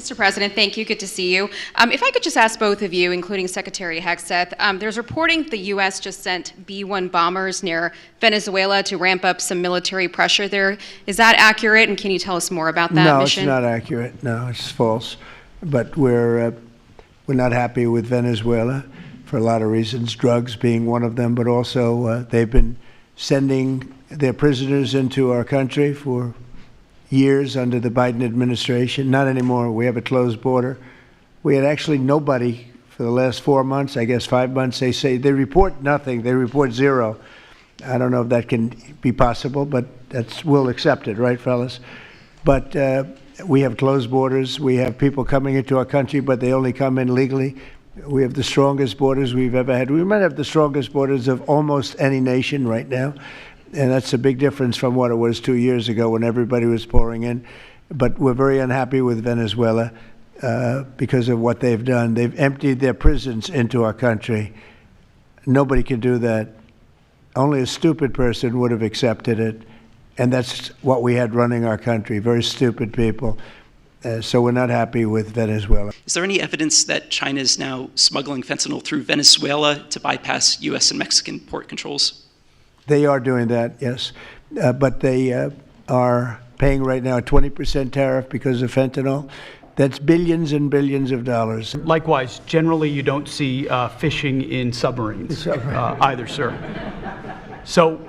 Mr. President, thank you. Good to see you. If I could just ask both of you, including Secretary Hegseth, there's reporting the U.S. just sent B-1 bombers near Venezuela to ramp up some military pressure there. Is that accurate, and can you tell us more about that mission? No, it's not accurate. No, it's false. But we're not happy with Venezuela for a lot of reasons, drugs being one of them, but also they've been sending their prisoners into our country for years under the Biden administration. Not anymore. We have a closed border. We had actually nobody for the last 4 months, I guess 5 months. They say they report nothing. They report zero. I don't know if that can be possible, but we'll accept it, right, fellas? But we have closed borders. We have people coming into our country, but they only come in legally. We have the strongest borders we've ever had. We might have the strongest borders of almost any nation right now. And that's a big difference from what it was 2 years ago when everybody was pouring in. But we're very unhappy with Venezuela because of what they've done. They've emptied their prisons into our country. Nobody can do that. Only a stupid person would have accepted it. And that's what we had running our country, very stupid people. So we're not happy with Venezuela. Is there any evidence that China is now smuggling fentanyl through Venezuela to bypass U.S. and Mexican port controls? They are doing that, yes. But they are paying right now a 20% tariff because of fentanyl. That's billions and billions of dollars. Likewise, generally you don't see fishing in submarines either, sir. So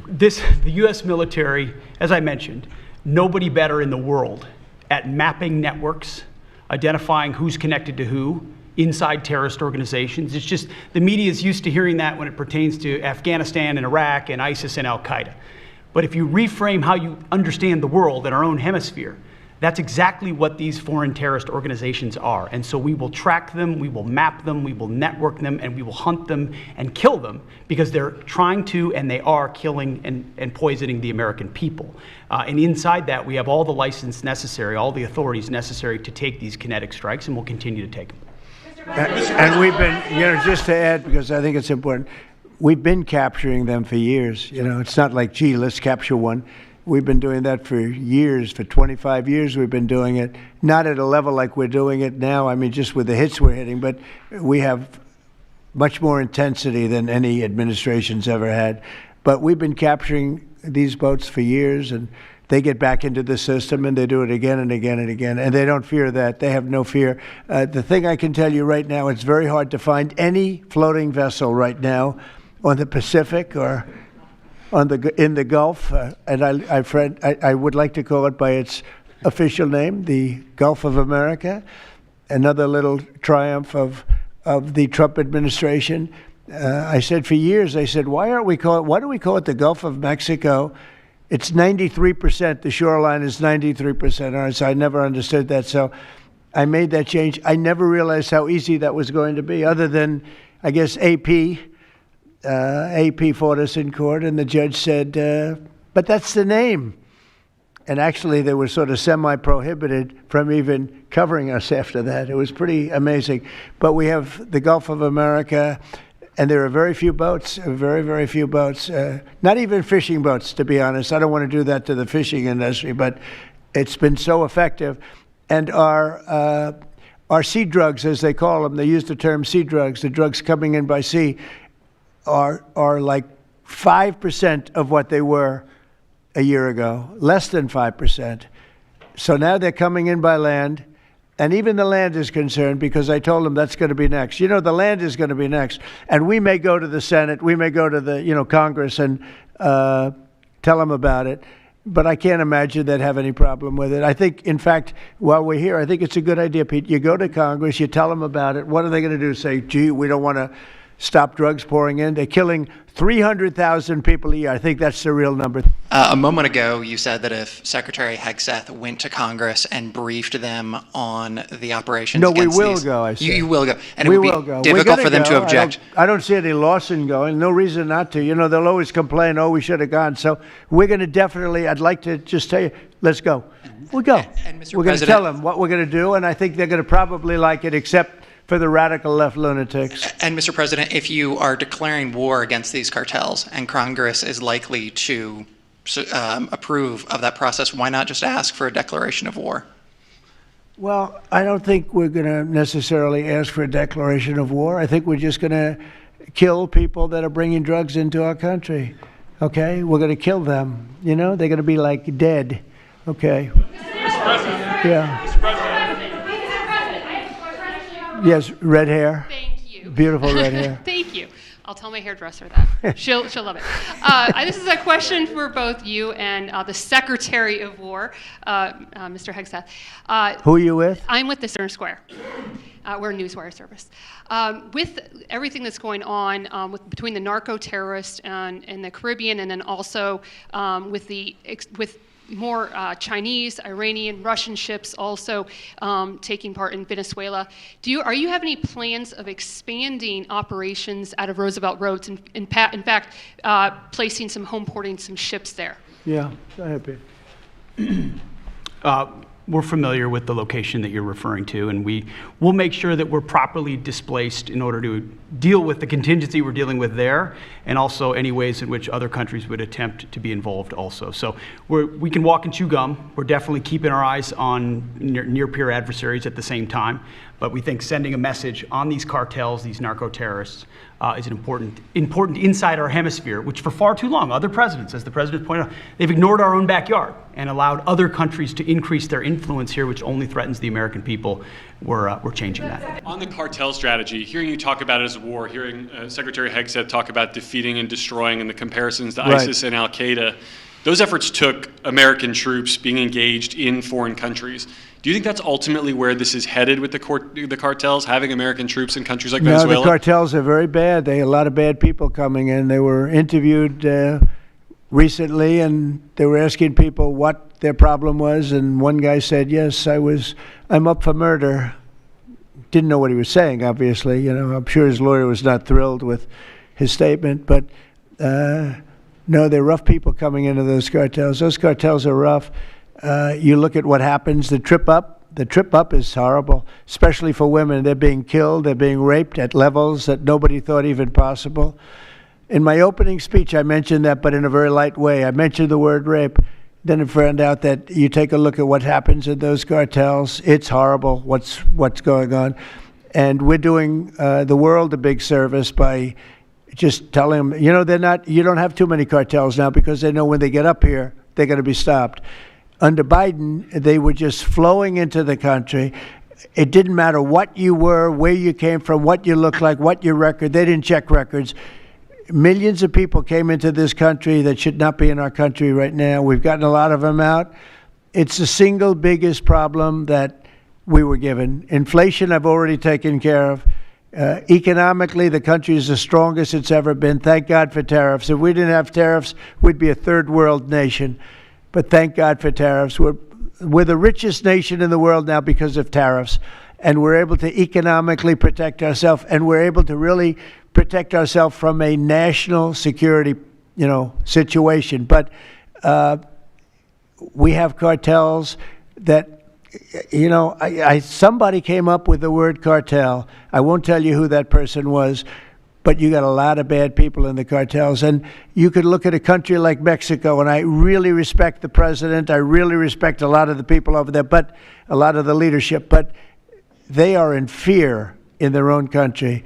the U.S. military, as I mentioned, nobody better in the world at mapping networks, identifying who's connected to who, inside terrorist organizations. It's just the media is used to hearing that when it pertains to Afghanistan and Iraq and ISIS and Al-Qaeda. But if you reframe how you understand the world in our own hemisphere, that's exactly what these foreign terrorist organizations are. And so we will track them, we will map them, we will network them, and we will hunt them and kill them because they're trying to and they are killing and poisoning the American people. And inside that, we have all the license necessary, all the authorities necessary to take these kinetic strikes, and we'll continue to take them. And we've been, just to add, because I think it's important, we've been capturing them for years. It's not like, gee, let's capture one. We've been doing that for years, for 25 years we've been doing it. Not at a level like we're doing it now, just with the hits we're hitting, but we have much more intensity than any administration's ever had. But we've been capturing these boats for years, and they get back into the system, and they do it again and again and again, and they don't fear that. They have no fear. The thing I can tell you right now, it's very hard to find any floating vessel right now on the Pacific or in the Gulf, and I would like to call it by its official name, the Gulf of America, another little triumph of the Trump administration. I said for years, why do we call it the Gulf of Mexico? It's 93%, the shoreline is 93%, so I never understood that, so I made that change. I never realized how easy that was going to be, other than, I guess, AP fought us in court, and the judge said, but that's the name. And actually, they were sort of semi-prohibited from even covering us after that. It was pretty amazing. But we have the Gulf of America, and there are very few boats, very, very few boats, not even fishing boats, to be honest. I don't want to do that to the fishing industry, but it's been so effective. And our sea drugs, as they call them, they use the term sea drugs, the drugs coming in by sea, are like 5% of what they were a year ago, less than 5%. So now they're coming in by land, and even the land is concerned because I told them that's going to be next. The land is going to be next. And we may go to the Senate, we may go to the Congress and tell them about it, but I can't imagine they'd have any problem with it. I think, in fact, while we're here, I think it's a good idea, Pete. You go to Congress, you tell them about it. What are they going to do? Say, gee, we don't want to stop drugs pouring in. They're killing 300,000 people a year. I think that's the real number. A moment ago, you said that if Secretary Hegseth went to Congress and briefed them on the operations against we will go, I said. You will go. And we it would will be go. difficult for them to object. I don't see any loss in going. No reason not to. They'll always complain, we should have gone. So we're going to definitely, I'd like to just tell you, let's go. We'll go. And Mr. We're going to tell them what we're going to do, and I think they're going to probably like it, except for the radical left lunatics. And Mr. President, if you are declaring war against these cartels and Congress is likely to approve of that process, why not just ask for a declaration of war? Well, I don't think we're going to necessarily ask for a declaration of war. I think we're just going to kill people that are bringing drugs into our country. Okay? We're going to kill them. You know, they're going to be like dead. Okay? Mr. President. Yeah. Mr. President. Yes, red hair. Thank you. Beautiful red hair. Thank you. I'll tell my hairdresser that. She'll love it. This is a question for both you and the Secretary of War, Mr. Hegseth. Who are you with? I'm with the Center Square. We're a newswire service. With everything that's going on between the narco terrorists in the Caribbean, and then also with more Chinese, Iranian, Russian ships also taking part in Venezuela. Are you have any plans of expanding operations out of Roosevelt Roads, and in fact, placing home porting some ships there? Yeah, go ahead, Pete. We're familiar with the location that you're referring to, and we'll make sure that we're properly displaced in order to deal with the contingency we're dealing with there, and also any ways in which other countries would attempt to be involved also. So we can walk and chew gum. We're definitely keeping our eyes on near-peer adversaries at the same time, but we think sending a message on these cartels, these narco-terrorists, is an important inside our hemisphere, which for far too long, other presidents, as the president pointed out, they've ignored our own backyard and allowed other countries to increase their influence here, which only threatens the American people. We're changing that. On the cartel strategy, hearing you talk about it as a war, hearing Secretary Hegseth talk about defeating and destroying and the comparisons to ISIS and Al-Qaeda, those efforts took American troops being engaged in foreign countries. Do you think that's ultimately where this is headed with the cartels, having American troops in countries like Venezuela? No, the cartels are very bad. They had a lot of bad people coming in. They were interviewed recently, and they were asking people what their problem was, and one guy said, "Yes, I'm up for murder." Didn't know what he was saying, obviously. You know, I'm sure his lawyer was not thrilled with his statement, but no, they're rough people coming into those cartels. Those cartels are rough. You look at what happens, the trip up is horrible, especially for women. They're being killed, they're being raped at levels that nobody thought even possible. In my opening speech, I mentioned that, but in a very light way. I mentioned the word rape. Then I found out that you take a look at what happens in those cartels. It's horrible what's going on. And we're doing the world a big service by just telling them, you know, you don't have too many cartels now because they know when they get up here, they're going to be stopped. Under Biden, they were just flowing into the country. It didn't matter what you were, where you came from, what you looked like, what your record. They didn't check records. Millions of people came into this country that should not be in our country right now. We've gotten a lot of them out. It's the single biggest problem that we were given. Inflation, I've already taken care of. Economically, the country is the strongest it's ever been. Thank God for tariffs. If we didn't have tariffs, we'd be a third world nation. But thank God for tariffs. We're the richest nation in the world now because of tariffs. And we're able to economically protect ourselves, and we're able to really protect ourselves from a national security, situation. But we have cartels that, somebody came up with the word cartel. I won't tell you who that person was, but you got a lot of bad people in the cartels. And you could look at a country like Mexico, and I really respect the president. I really respect a lot of the people over there, but a lot of the leadership. But they are in fear in their own country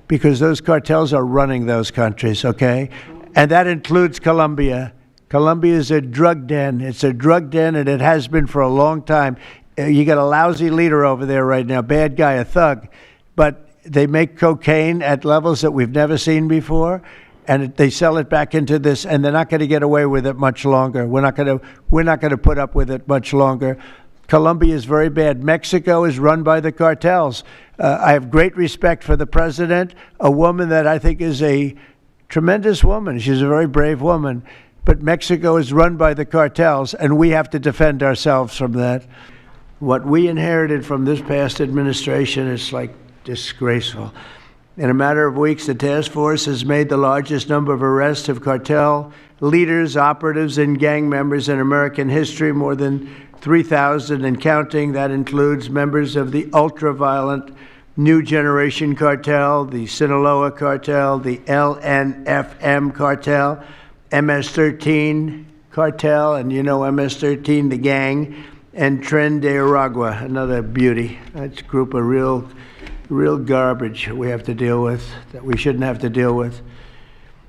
because those cartels are running those countries, okay? And that includes Colombia. Colombia is a drug den. It's a drug den, and it has been for a long time. You got a lousy leader over there right now, bad guy, a thug. But they make cocaine at levels that we've never seen before, and they sell it back into this, and they're not going to get away with it much longer. We're not going to put up with it much longer. Colombia is very bad. Mexico is run by the cartels. I have great respect for the president, a woman that I think is a tremendous woman. She's a very brave woman. But Mexico is run by the cartels, and we have to defend ourselves from that. What we inherited from this past administration is like disgraceful. In a matter of weeks, the task force has made the largest number of arrests of cartel leaders, operatives, and gang members in American history, more than 3,000 and counting. That includes members of the ultra-violent New Generation Cartel, the Sinaloa Cartel, the LNFM Cartel, MS-13 Cartel, and MS-13, the gang, and Tren de Aragua, another beauty. That's a group of real garbage we have to deal with, that we shouldn't have to deal with.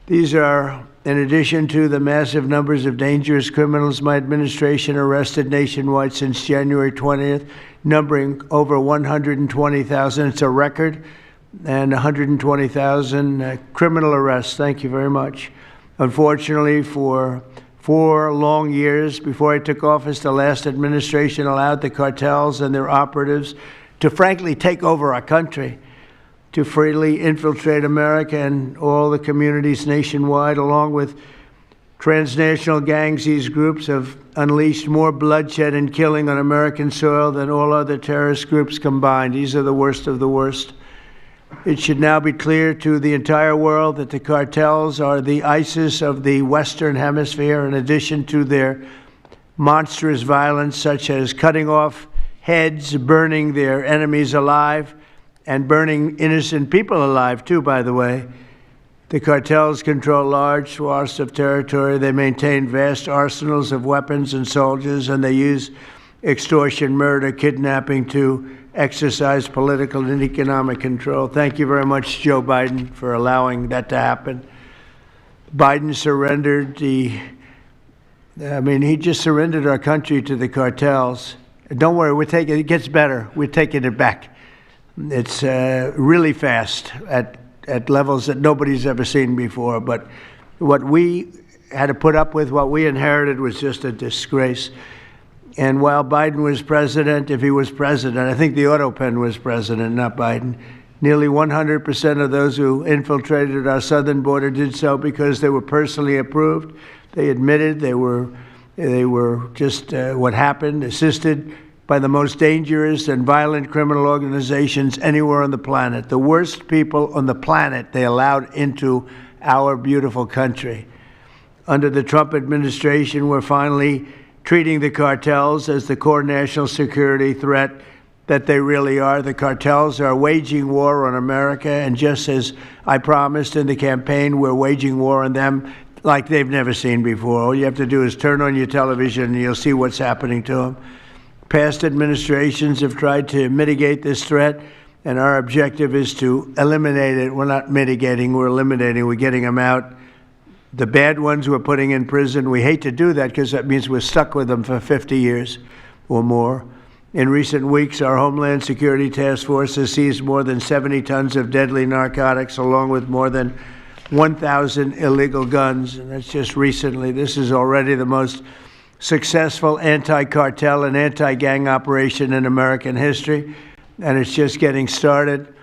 These are, in addition to the massive numbers of dangerous criminals my administration arrested nationwide since January 20th, numbering over 120,000. It's a record, and 120,000 criminal arrests. Thank you very much. Unfortunately, for 4 long years before I took office, the last administration allowed the cartels and their operatives to frankly take over our country, to freely infiltrate America and all the communities nationwide. Along with transnational gangs, these groups have unleashed more bloodshed and killing on American soil than all other terrorist groups combined. These are the worst of the worst. It should now be clear to the entire world that the cartels are the ISIS of the Western Hemisphere, in addition to their monstrous violence, such as cutting off heads, burning their enemies alive, and burning innocent people alive, too, by the way. The cartels control large swaths of territory. They maintain vast arsenals of weapons and soldiers, and they use extortion, murder, kidnapping to exercise political and economic control. Thank you very much, Joe Biden, for allowing that to happen. Biden surrendered he just surrendered our country to the cartels. Don't worry, it gets better. We're taking it back. It's really fast at levels that nobody's ever seen before. But what we had to put up with, what we inherited, was just a disgrace. And while Biden was president, if he was president, I think the autopen was president, not Biden, nearly 100% of those who infiltrated our southern border did so because they were personally approved. They admitted they were just what happened, assisted by the most dangerous and violent criminal organizations anywhere on the planet. The worst people on the planet they allowed into our beautiful country. Under the Trump administration, we're finally treating the cartels as the core national security threat that they really are. The cartels are waging war on America, and just as I promised in the campaign, we're waging war on them like they've never seen before. All you have to do is turn on your television and you'll see what's happening to them. Past administrations have tried to mitigate this threat, and our objective is to eliminate it. We're not mitigating, we're eliminating. We're getting them out. The bad ones we're putting in prison. We hate to do that because that means we're stuck with them for 50 years or more. In recent weeks, our Homeland Security Task Force has seized more than 70 tons of deadly narcotics, along with more than 1,000 illegal guns. And that's just recently. This is already the most successful anti-cartel and anti-gang operation in American history, and it's just getting started.